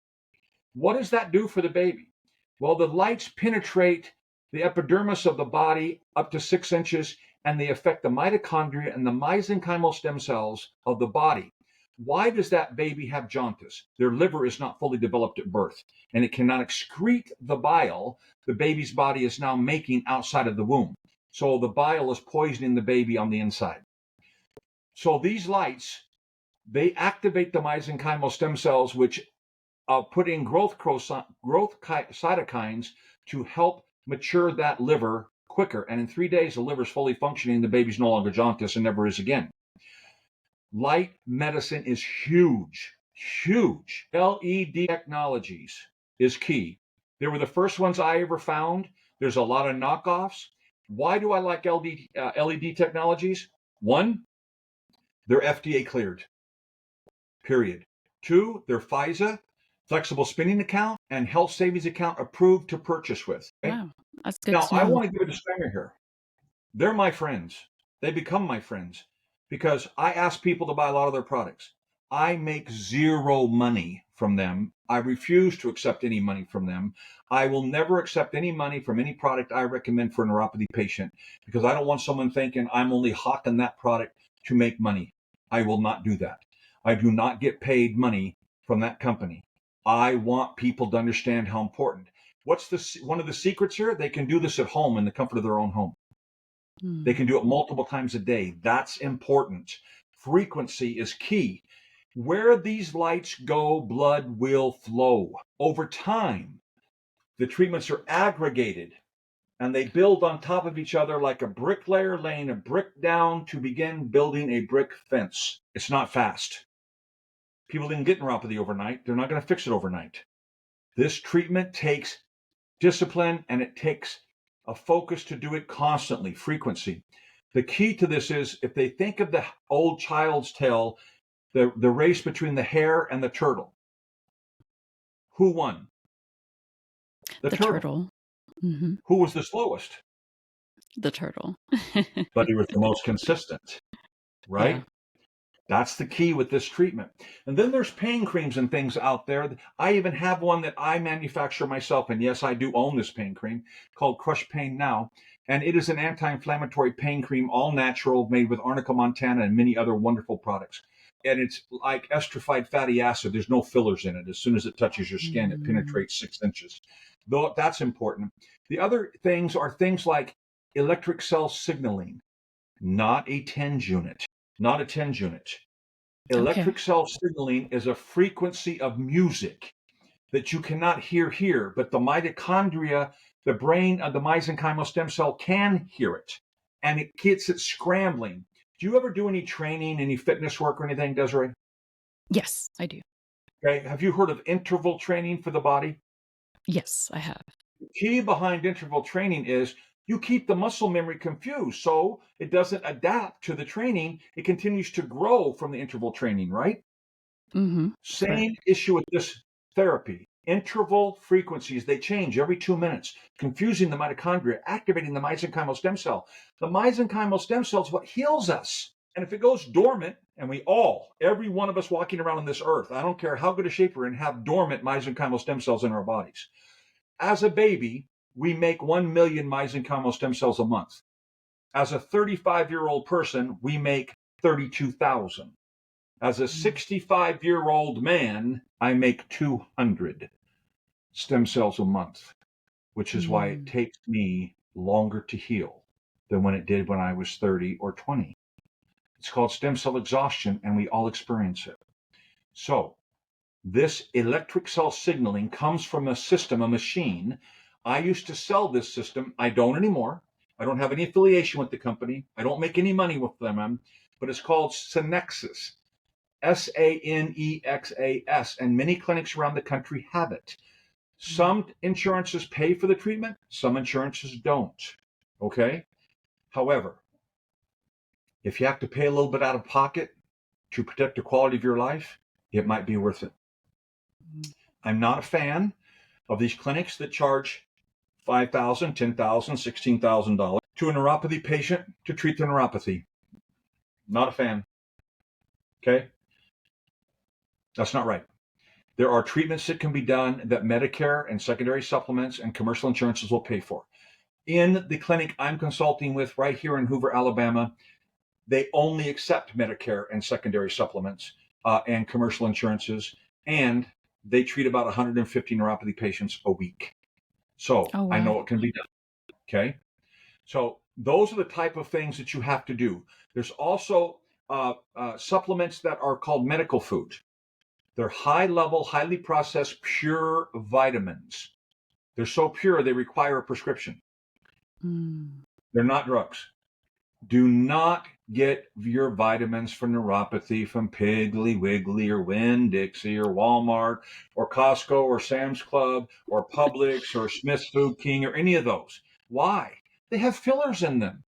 [SPEAKER 2] What does that do for the baby? Well, the lights penetrate the epidermis of the body up to 6 inches, and they affect the mitochondria and the mesenchymal stem cells of the body. Why does that baby have jaundice? Their liver is not fully developed at birth, and it cannot excrete the bile the baby's body is now making outside of the womb. So the bile is poisoning the baby on the inside. So these lights, they activate the mesenchymal stem cells, which put in growth cytokines to help mature that liver quicker. And in 3 days, the liver is fully functioning. The baby's no longer jaundice and never is again. Light medicine is huge, huge. LED technologies is key. They were the first ones I ever found. There's a lot of knockoffs. Why do I like LED technologies? One, they're FDA cleared, period. Two, they're FISA, flexible spending account, and health savings account approved to purchase with. Okay?
[SPEAKER 1] Wow, that's good
[SPEAKER 2] Now,
[SPEAKER 1] to
[SPEAKER 2] I
[SPEAKER 1] know.
[SPEAKER 2] want to give a disclaimer here. They're my friends. They become my friends because I ask people to buy a lot of their products. I make zero money from them. I refuse to accept any money from them. I will never accept any money from any product I recommend for a neuropathy patient because I don't want someone thinking I'm only hawking that product to make money. I will not do that. I do not get paid money from that company. I want people to understand how important. What's one of the secrets here? They can do this at home in the comfort of their own home. They can do it multiple times a day. That's important. Frequency is key. Where these lights go, blood will flow. Over time, the treatments are aggregated and they build on top of each other like a bricklayer laying a brick down to begin building a brick fence. It's not fast. People didn't get neuropathy overnight. They're not going to fix it overnight. This treatment takes discipline and it takes a focus to do it constantly, frequency. The key to this is if they think of the old child's tale, the race between the hare and the turtle. Who won? The turtle.
[SPEAKER 1] turtle. Mm-hmm.
[SPEAKER 2] Who was the slowest?
[SPEAKER 1] The turtle.
[SPEAKER 2] But he was the most consistent, right?
[SPEAKER 1] Yeah.
[SPEAKER 2] That's the key with this treatment. And then there's pain creams and things out there. I even have one that I manufacture myself. And yes, I do own this pain cream called Crush Pain Now. And it is an anti-inflammatory pain cream, all natural, made with arnica montana and many other wonderful products. And it's like esterified fatty acid. There's no fillers in it. As soon as it touches your skin, it penetrates 6 inches. Though that's important. The other things are things like electric cell signaling, not a TENS unit. Not a TENS unit. Electric cell signaling is a frequency of music that you cannot hear here, but the mitochondria, the brain of the mesenchymal stem cell can hear it, and it gets it scrambling. Do you ever do any training, any fitness work or anything, Desiree?
[SPEAKER 1] Yes, I do.
[SPEAKER 2] Okay. Have you heard of interval training for the body?
[SPEAKER 1] Yes, I have.
[SPEAKER 2] The key behind interval training is you keep the muscle memory confused, so it doesn't adapt to the training. It continues to grow from the interval training, right?
[SPEAKER 1] Mm-hmm.
[SPEAKER 2] Same issue with this therapy. interval frequencies. They change every 2 minutes, confusing the mitochondria, activating the mesenchymal stem cell. The mesenchymal stem cell is what heals us. And if it goes dormant, and every one of us walking around on this earth, I don't care how good a shape we're in, have dormant mesenchymal stem cells in our bodies. As a baby, we make 1 million mesenchymal stem cells a month. As a 35-year-old person, we make 32,000. As a 65-year-old man, I make 200 stem cells a month, which is why it takes me longer to heal than when it did when I was 30 or 20. It's called stem cell exhaustion, and we all experience it. So this electric cell signaling comes from a system, a machine. I used to sell this system. I don't anymore. I don't have any affiliation with the company. I don't make any money with them, but it's called Synexus, Sanexas, and many clinics around the country have it. Some insurances pay for the treatment, some insurances don't. Okay? However, if you have to pay a little bit out of pocket to protect the quality of your life, it might be worth it. I'm not a fan of these clinics that charge $5,000, $10,000, $16,000 to a neuropathy patient to treat the neuropathy. Not a fan. Okay? That's not right. There are treatments that can be done that Medicare and secondary supplements and commercial insurances will pay for. In the clinic I'm consulting with right here in Hoover, Alabama, they only accept Medicare and secondary supplements and commercial insurances, and they treat about 150 neuropathy patients a week. So
[SPEAKER 1] Oh,
[SPEAKER 2] I
[SPEAKER 1] wow.
[SPEAKER 2] know it can be done. Okay. So those are the type of things that you have to do. There's also supplements that are called medical food. They're high level, highly processed, pure vitamins. They're so pure, they require a prescription. They're not drugs. Do not get your vitamins for neuropathy from Piggly Wiggly or Winn-Dixie or Walmart or Costco or Sam's Club or Publix or Smith's Food King or any of those. Why? They have fillers in them.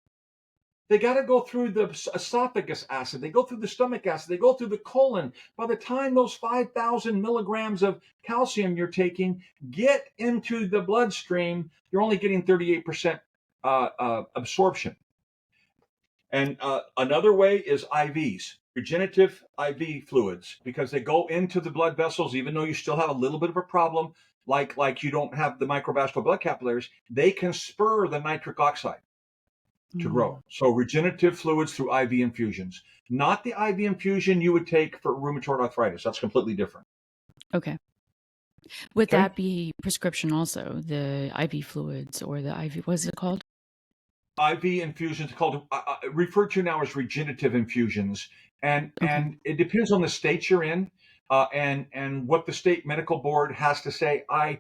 [SPEAKER 2] They got to go through the esophagus acid. They go through the stomach acid. They go through the colon. By the time those 5,000 milligrams of calcium you're taking get into the bloodstream, you're only getting 38% absorption. And another way is IVs, regenerative IV fluids, because they go into the blood vessels, even though you still have a little bit of a problem, like you don't have the microvascular blood capillaries, they can spur the nitric oxide to grow. So regenerative fluids through IV infusions, not the IV infusion you would take for rheumatoid arthritis. That's completely different.
[SPEAKER 1] Okay. Would
[SPEAKER 2] Okay.
[SPEAKER 1] that be prescription also, the IV fluids or the IV, what is it called?
[SPEAKER 2] IV infusions called referred to now as regenerative infusions, and it depends on the state you're in, and what the state medical board has to say. I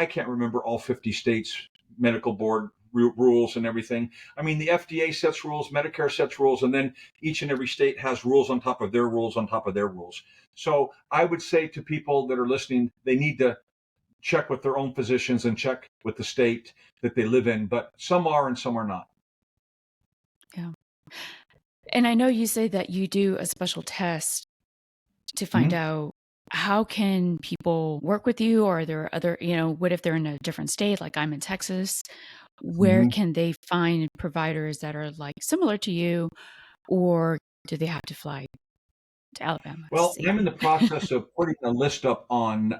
[SPEAKER 2] can't remember all 50 states medical board rules and everything. I mean, the FDA sets rules, Medicare sets rules, and then each and every state has rules on top of their rules on top of their rules. So I would say to people that are listening, they need to check with their own physicians and check with the state that they live in, but some are and some are not.
[SPEAKER 1] Yeah. And I know you say that you do a special test to find out how can people work with you, or are there other, what if they're in a different state, like I'm in Texas, where can they find providers that are like similar to you, or do they have to fly to Alabama to
[SPEAKER 2] Well,
[SPEAKER 1] see
[SPEAKER 2] I'm
[SPEAKER 1] you?
[SPEAKER 2] in the process of putting a list up on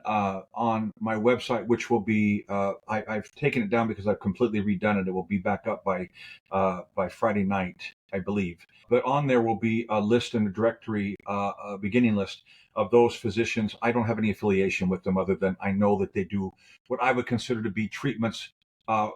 [SPEAKER 2] my website, which will be I've taken it down because I've completely redone it. It will be back up by Friday night, I believe. But on there will be a list and a directory, a beginning list of those physicians. I don't have any affiliation with them other than I know that they do what I would consider to be treatments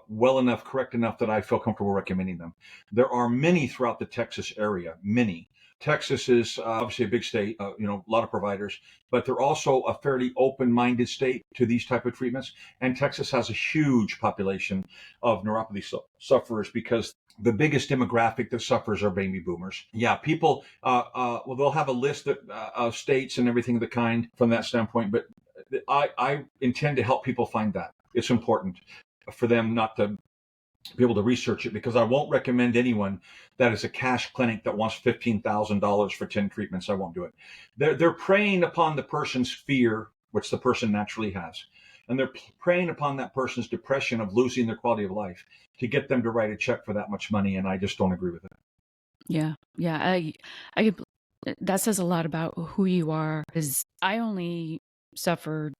[SPEAKER 2] well enough, correct enough that I feel comfortable recommending them. There are many throughout the Texas area, many. Texas is obviously a big state, a lot of providers, but they're also a fairly open-minded state to these type of treatments. And Texas has a huge population of neuropathy sufferers because the biggest demographic that suffers are baby boomers. Yeah, people, well, they'll have a list of states and everything of the kind from that standpoint, but I intend to help people find that. It's important for them not to be able to research it, because I won't recommend anyone that is a cash clinic that wants $15,000 for 10 treatments. I won't do it. They're preying upon the person's fear, which the person naturally has. And they're preying upon that person's depression of losing their quality of life to get them to write a check for that much money. And I just don't agree with it.
[SPEAKER 1] Yeah. Yeah. I, that says a lot about who you are. Because I only suffered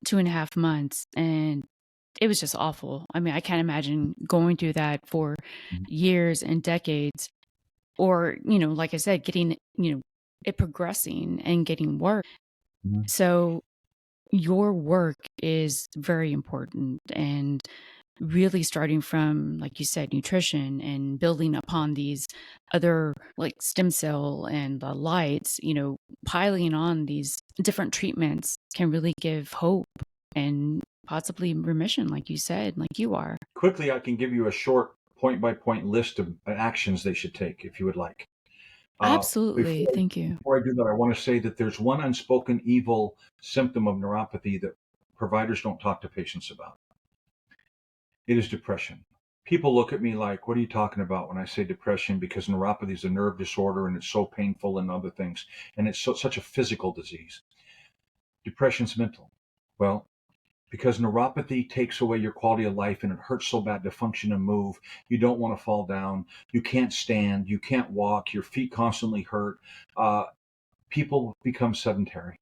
[SPEAKER 1] 2.5 months and it was just awful. I mean, I can't imagine going through that for years and decades, or, like I said, getting, it progressing and getting worse.
[SPEAKER 2] Mhm.
[SPEAKER 1] So your work is very important, and really starting from, like you said, nutrition and building upon these other like stem cell and the lights, piling on these different treatments can really give hope and possibly remission, like you said, like you are.
[SPEAKER 2] Quickly, I can give you a short point-by-point list of actions they should take if you would like. Uh,
[SPEAKER 1] Absolutely. Thank you.
[SPEAKER 2] before I do that, I want to say that there's one unspoken evil symptom of neuropathy that providers don't talk to patients about. It is depression. People look at me like, what are you talking about when I say depression? Because neuropathy is a nerve disorder and it's so painful and other things. And it's such a physical disease. Depression's mental. Well, because neuropathy takes away your quality of life and it hurts so bad to function and move. You don't want to fall down. You can't stand. You can't walk. Your feet constantly hurt. People become sedentary.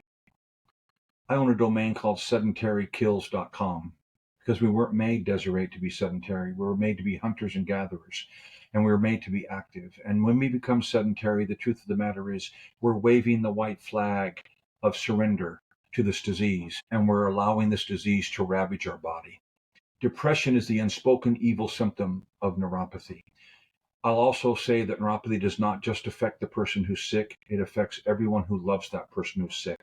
[SPEAKER 2] I own a domain called sedentarykills.com because we weren't made, Desiree, to be sedentary. We were made to be hunters and gatherers, and we were made to be active. And when we become sedentary, the truth of the matter is we're waving the white flag of surrender to this disease, and we're allowing this disease to ravage our body. Depression is the unspoken evil symptom of neuropathy. I'll also say that neuropathy does not just affect the person who's sick, it affects everyone who loves that person who's sick.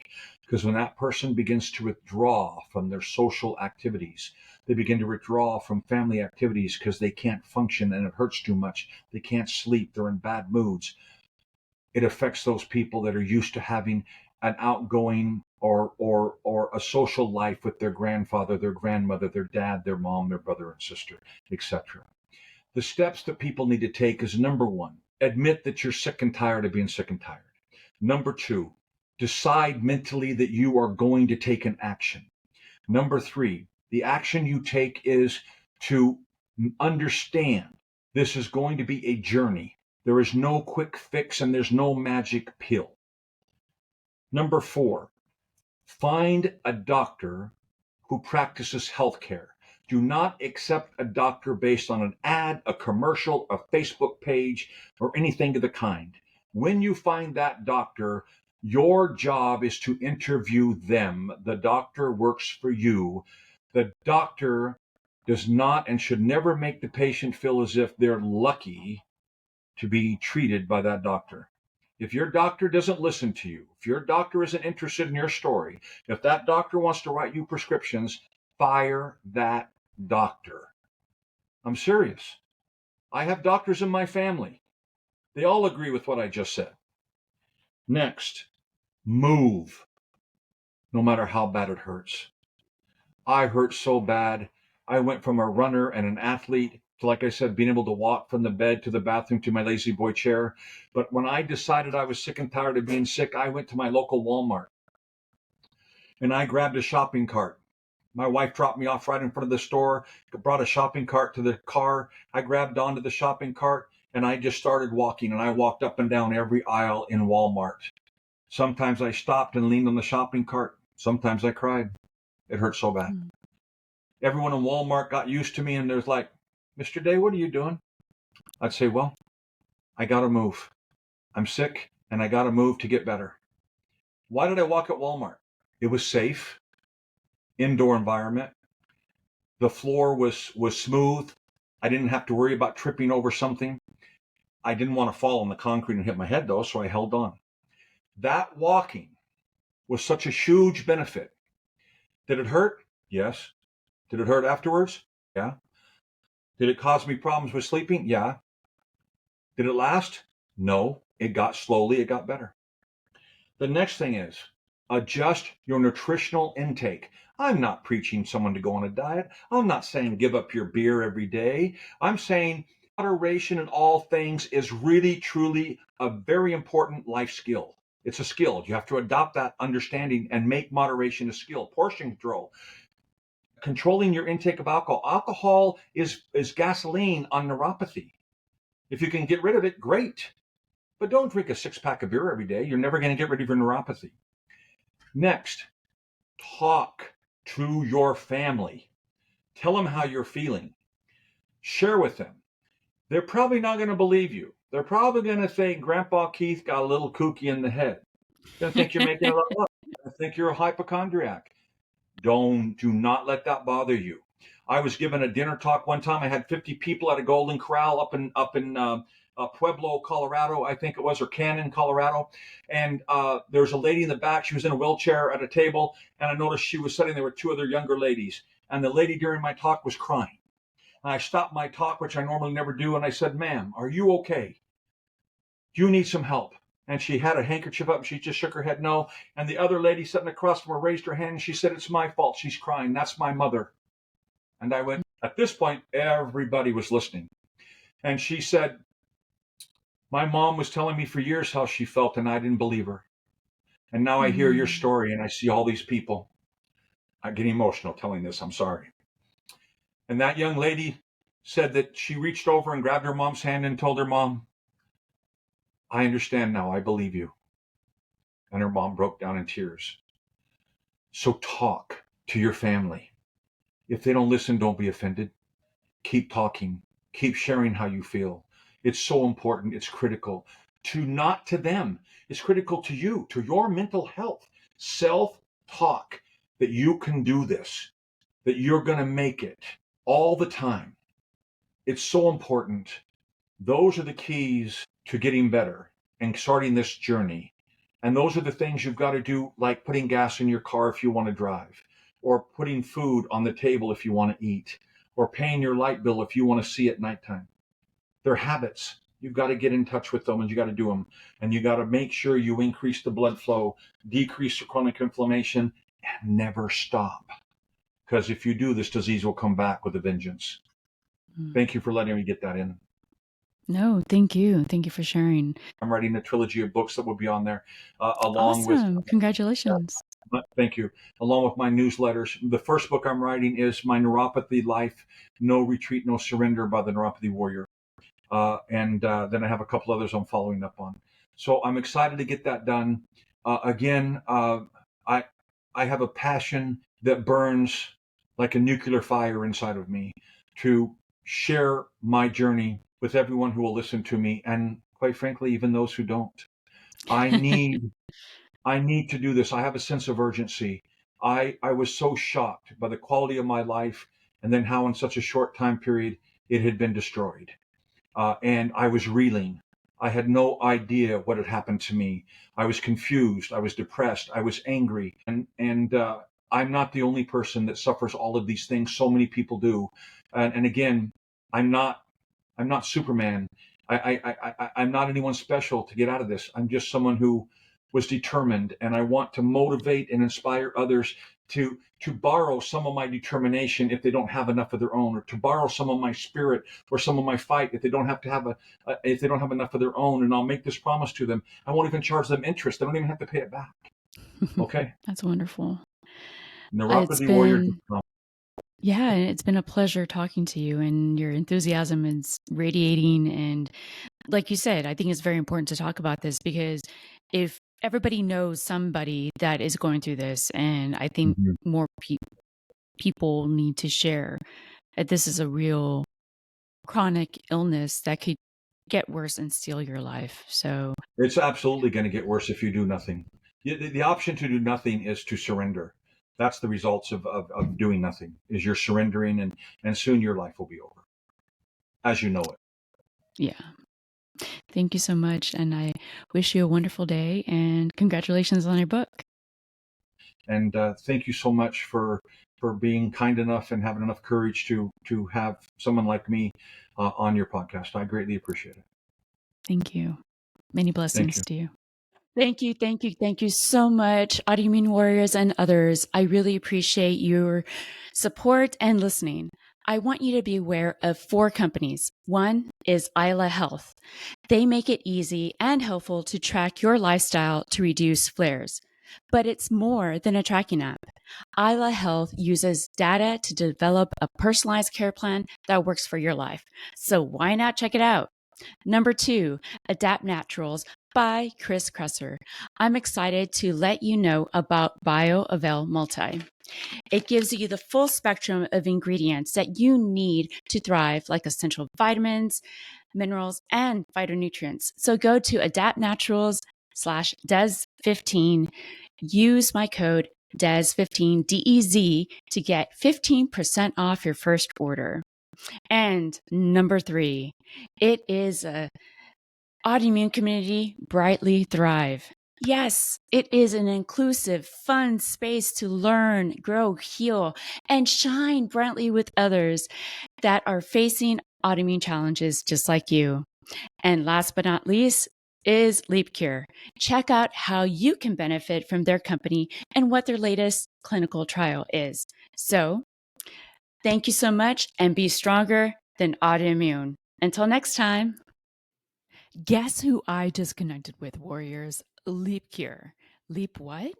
[SPEAKER 2] Because when that person begins to withdraw from their social activities, they begin to withdraw from family activities because they can't function and it hurts too much. They can't sleep, they're in bad moods. It affects those people that are used to having an outgoing or a social life with their grandfather, their grandmother, their dad, their mom, their brother and sister, etc. The steps that people need to take is number one, admit that you're sick and tired of being sick and tired. Number two, decide mentally that you are going to take an action. Number three, the action you take is to understand this is going to be a journey. There is no quick fix and there's no magic pill. Number four, find a doctor who practices healthcare. Do not accept a doctor based on an ad, a commercial, a Facebook page, or anything of the kind. When you find that doctor, your job is to interview them. The doctor works for you. The doctor does not and should never make the patient feel as if they're lucky to be treated by that doctor. If your doctor doesn't listen to you, if your doctor isn't interested in your story, if that doctor wants to write you prescriptions, fire that doctor. I'm serious. I have doctors in my family. They all agree with what I just said. Next, move, no matter how bad it hurts. I hurt so bad. I went from a runner and an athlete to, like I said, being able to walk from the bed to the bathroom to my lazy boy chair. But when I decided I was sick and tired of being sick, I went to my local Walmart and I grabbed a shopping cart. My wife dropped me off right in front of the store, brought a shopping cart to the car. I grabbed onto the shopping cart and I just started walking, and I walked up and down every aisle in Walmart. Sometimes I stopped and leaned on the shopping cart. Sometimes I cried. It hurt so bad. Everyone in Walmart got used to me and there's like, Mr. Day, what are you doing? I'd say, well, I got to move. I'm sick and I got to move to get better. Why did I walk at Walmart? It was safe, indoor environment. The floor was smooth. I didn't have to worry about tripping over something. I didn't want to fall on the concrete and hit my head though, so I held on. That walking was such a huge benefit. Did it hurt? Yes. Did it hurt afterwards? Yeah. Did it cause me problems with sleeping? Yeah. Did it last? No. It got slowly, it got better. The next thing is adjust your nutritional intake. I'm not preaching someone to go on a diet. I'm not saying give up your beer every day. I'm saying moderation in all things is really, truly a very important life skill. It's a skill. You have to adopt that understanding and make moderation a skill. Portion control. controlling your intake of alcohol. Alcohol is gasoline on neuropathy. If you can get rid of it, great. But don't drink a 6-pack of beer every day. You're never going to get rid of your neuropathy. Next, talk to your family. Tell them how you're feeling. Share with them. They're probably not going to believe you. They're probably going to think Grandpa Keith got a little kooky in the head. They're going to think you're making it up. They're going to think you're a hypochondriac. Do not let that bother you. I was given a dinner talk one time. I had 50 people at a Golden Corral up in Pueblo, Colorado, I think it was, or Cannon, Colorado. And there was a lady in the back. She was in a wheelchair at a table, and I noticed she was sitting there with 2 other younger ladies. And the lady during my talk was crying. And I stopped my talk, which I normally never do, and I said, "Ma'am, are you okay? Do you need some help?" And she had a handkerchief up, and she just shook her head no. And the other lady sitting across from her raised her hand, and she said, "It's my fault. She's crying. That's my mother." And I went, at this point, everybody was listening. And she said, "My mom was telling me for years how she felt, and I didn't believe her. And now I hear your story, and I see all these people." I'm getting emotional telling this. I'm sorry. And that young lady said that she reached over and grabbed her mom's hand and told her mom, "I understand now. I believe you." And her mom broke down in tears. So talk to your family. If they don't listen, don't be offended. Keep talking. Keep sharing how you feel. It's so important. It's critical not to them. It's critical to you, to your mental health. Self-talk that you can do this, that you're going to make it all the time. It's so important. Those are the keys to getting better and starting this journey. And those are the things you've got to do, like putting gas in your car if you want to drive, or putting food on the table if you want to eat, or paying your light bill if you want to see at nighttime. They're habits. You've got to get in touch with them, and you got to do them. And you got to make sure you increase the blood flow, decrease the chronic inflammation, and never stop. Because if you do, this disease will come back with a vengeance. Thank you for letting me get that in.
[SPEAKER 1] No, thank you. Thank you for sharing.
[SPEAKER 2] I'm writing a trilogy of books that will be on there, along with.
[SPEAKER 1] Congratulations.
[SPEAKER 2] Thank you. Along with my newsletters. The first book I'm writing is my Neuropathy Life, No Retreat, No Surrender by the Neuropathy Warrior. And then I have a couple others I'm following up on. So I'm excited to get that done. I have a passion that burns like a nuclear fire inside of me to share my journey with everyone who will listen to me, and quite frankly, even those who don't. I need to do this. I have a sense of urgency. I was so shocked by the quality of my life, and then how in such a short time period it had been destroyed. And I was reeling. I had no idea what had happened to me. I was confused. I was depressed. I was angry. And I'm not the only person that suffers all of these things. So many people do. And again, I'm not Superman. I'm not anyone special to get out of this. I'm just someone who was determined, and I want to motivate and inspire others to borrow some of my determination if they don't have enough of their own, or to borrow some of my spirit or some of my fight if they don't have enough of their own. And I'll make this promise to them: I won't even charge them interest. They don't even have to pay it back. Okay.
[SPEAKER 1] That's wonderful.
[SPEAKER 2] Neuropathy Warrior.
[SPEAKER 1] Yeah, it's been a pleasure talking to you, and your enthusiasm is radiating. And like you said, I think it's very important to talk about this, because if everybody knows somebody that is going through this, and I think more people need to share that this is a real chronic illness that could get worse and steal your life. So
[SPEAKER 2] it's absolutely going to get worse if you do nothing. The option to do nothing is to surrender. That's the results of doing nothing, is you're surrendering, and soon your life will be over as you know it.
[SPEAKER 1] Yeah. Thank you so much. And I wish you a wonderful day, and congratulations on your book.
[SPEAKER 2] And thank you so much for being kind enough and having enough courage to have someone like me on your podcast. I greatly appreciate it.
[SPEAKER 1] Thank you. Many blessings to you. Thank you. Thank you. Thank you so much, Autoimmune Warriors and others. I really appreciate your support and listening. I want you to be aware of 4 companies. One is Aila Health. They make it easy and helpful to track your lifestyle to reduce flares. But it's more than a tracking app. Aila Health uses data to develop a personalized care plan that works for your life. So why not check it out? Number 2, Adapt Naturals by Chris Kresser. I'm excited to let you know about BioAvail Multi. It gives you the full spectrum of ingredients that you need to thrive, like essential vitamins, minerals, and phytonutrients. So go to adaptnaturals/DES15. Use my code DES15, DEZ, to get 15% off your first order. And number 3, it is a autoimmune community, Brightly Thrive. Yes, it is an inclusive, fun space to learn, grow, heal, and shine brightly with others that are facing autoimmune challenges just like you. And last but not least is Leap Cure. Check out how you can benefit from their company and what their latest clinical trial is. So, thank you so much and be stronger than autoimmune. Until next time. Guess who I just connected with, warriors? Leap Cure. Leap what?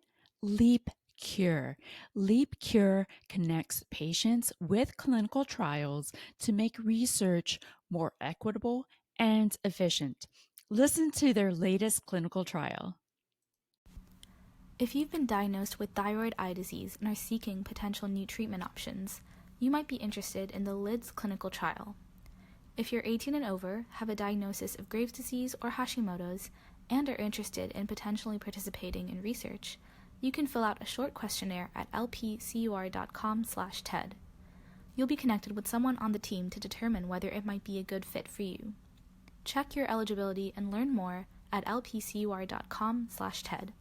[SPEAKER 1] Leap Cure. Leap Cure connects patients with clinical trials to make research more equitable and efficient. Listen to their latest clinical trial.
[SPEAKER 3] If you've been diagnosed with thyroid eye disease and are seeking potential new treatment options, you might be interested in the LIDS clinical trial. If you're 18 and over, have a diagnosis of Graves' disease or Hashimoto's, and are interested in potentially participating in research, you can fill out a short questionnaire at lpcur.com/TED. You'll be connected with someone on the team to determine whether it might be a good fit for you. Check your eligibility and learn more at lpcur.com/TED.